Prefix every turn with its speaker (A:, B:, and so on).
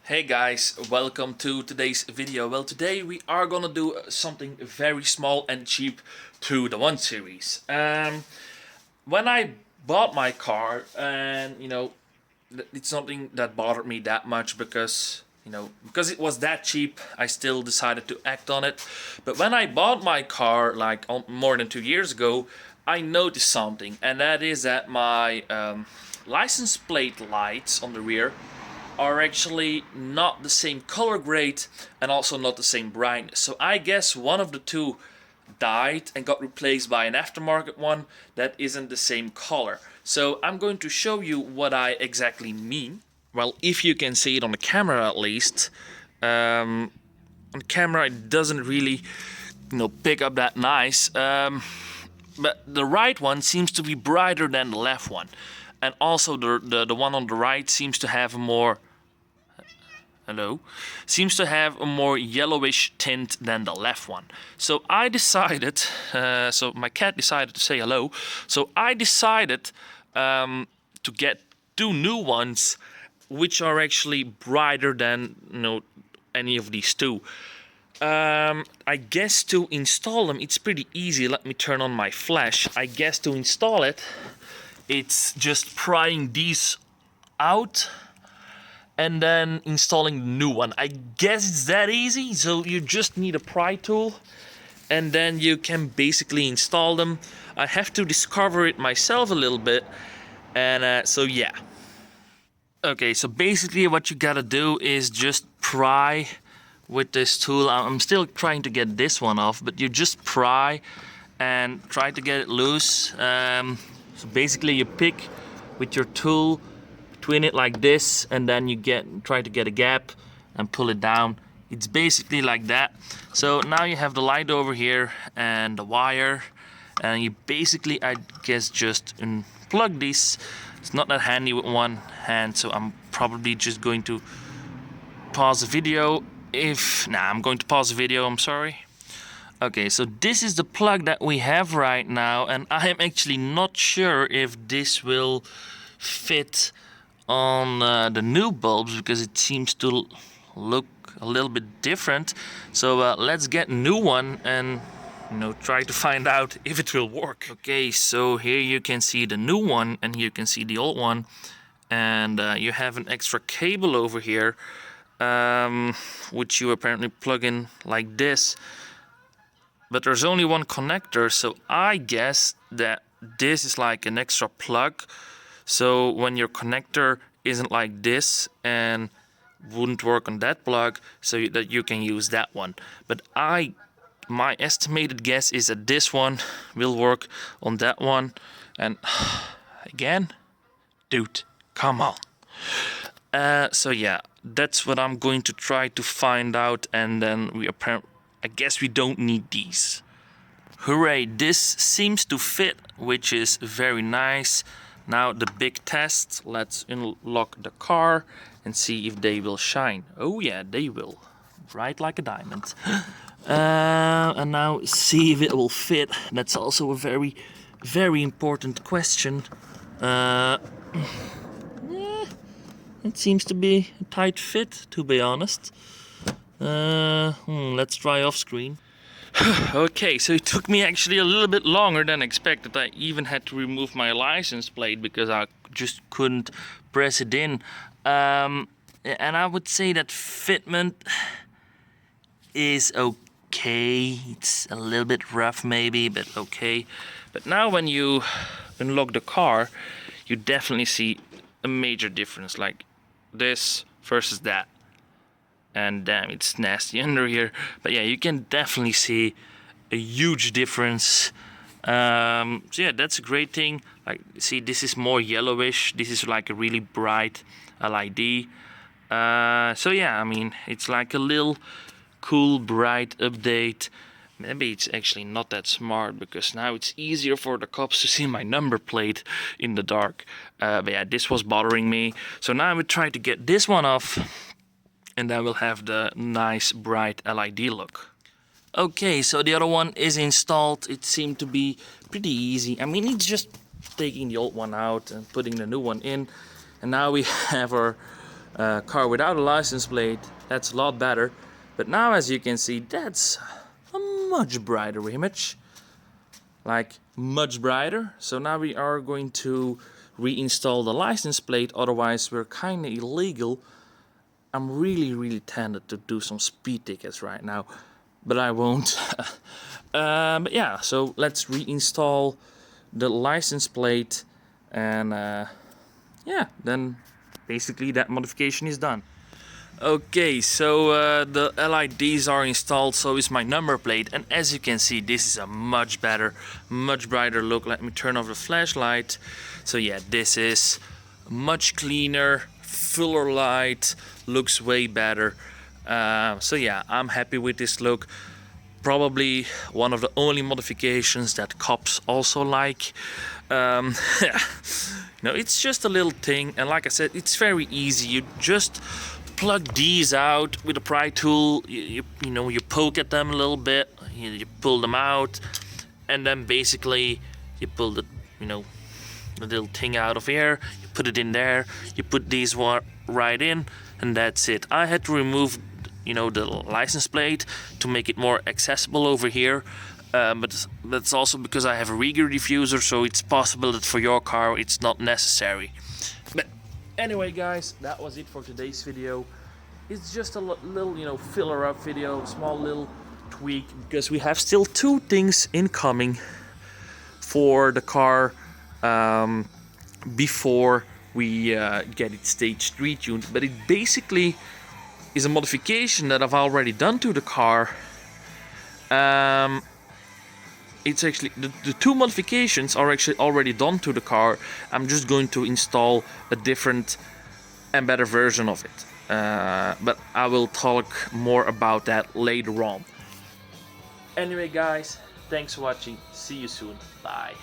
A: Hey guys, welcome to today's video. Well, today we are gonna do something very small and cheap to the 1 Series. When I bought my car, and it's something that bothered me that much because because it was that cheap, I still decided to act on it. But when I bought my car like more than 2 years ago, I noticed something, and that is that my license plate lights on the rear are actually not the same color grade and also not the same brightness. So I guess one of the two died and got replaced by an aftermarket one that isn't the same color. So I'm going to show you what I exactly mean. Well, if you can see it on the camera at least. On camera it doesn't really pick up that nice. But the right one seems to be brighter than the left one. And also the one on the right seems to have a more yellowish tint than the left one. So I decided, so my cat decided to say hello. So I decided to get two new ones, which are actually brighter than any of these two. I guess to install them, it's pretty easy. Let me turn on my flash. I guess to install it, it's just prying these out and then installing the new one. I guess it's that easy. So you just need a pry tool and then you can basically install them. I have to discover it myself a little bit, and so yeah. Okay, so basically what you gotta do is just pry with this tool. I'm still trying to get this one off, but you just pry and try to get it loose. So basically you pick with your tool between it like this, and then you try to get a gap and pull it down. It's basically like that. So now you have the light over here and the wire, and you basically, I guess, just unplug these. It's not that handy with one hand, so I'm probably just going to pause the video. I'm going to pause the video, I'm sorry. Okay, so this is the plug that we have right now, and I am actually not sure if this will fit on the new bulbs because it seems to look a little bit different. So let's get a new one and try to find out if it will work. Okay, so here you can see the new one and you can see the old one, and you have an extra cable over here, which you apparently plug in like this. But there's only one connector, so I guess that this is like an extra plug. So when your connector isn't like this and wouldn't work on that plug, so that you can use that one. But my estimated guess is that this one will work on that one. And again, dude, come on. So yeah, that's what I'm going to try to find out, and then I guess we don't need these. Hooray, this seems to fit, which is very nice. Now the big test. Let's unlock the car and see if they will shine. Oh yeah, they will. Bright like a diamond. And now see if it will fit. That's also a very, very important question. It seems to be a tight fit, to be honest. Let's try off screen. Okay, so it took me actually a little bit longer than expected. I even had to remove my license plate because I just couldn't press it in. And I would say that fitment is okay. It's a little bit rough maybe, but okay. But now when you unlock the car, you definitely see a major difference, like this versus that. And damn, it's nasty under here. But yeah, you can definitely see a huge difference. So yeah, that's a great thing. Like, see, this is more yellowish. This is like a really bright LED. So yeah, I mean, it's like a little cool, bright update. Maybe it's actually not that smart because now it's easier for the cops to see my number plate in the dark. But yeah, this was bothering me. So now I would try to get this one off, and then we'll have the nice bright LED look. Okay, so the other one is installed. It seemed to be pretty easy. I mean, it's just taking the old one out and putting the new one in. And now we have our car without a license plate, that's a lot better. But now, as you can see, that's a much brighter image, like much brighter. So now we are going to reinstall the license plate, otherwise we're kind of illegal. I'm really tempted to do some speed tickets right now, but I won't. But yeah, so let's reinstall the license plate, and yeah, then basically that modification is done. Okay, so the LIDs are installed, so is my number plate, and as you can see, this is a much better, much brighter look. Let me turn off the flashlight. So yeah, this is much cleaner, fuller light, looks way better. So yeah, I'm happy with this look. Probably one of the only modifications that cops also like. No, it's just a little thing, and like I said, it's very easy. You just plug these out with a pry tool. You know, you poke at them a little bit, you pull them out, and then basically you pull the the little thing out of here, you put it in there, you put these right in, and that's it. I had to remove the license plate to make it more accessible over here, but that's also because I have a Rieger diffuser, so it's possible that for your car it's not necessary. But anyway guys, that was it for today's video. It's just a little filler up video, small little tweak, because we have still two things incoming for the car before we get it stage 3 tuned. But it basically is a modification that I've already done to the car. It's actually the two modifications are actually already done to the car. I'm just going to install a different and better version of it, but I will talk more about that later on. Anyway guys, thanks for watching, see you soon, bye.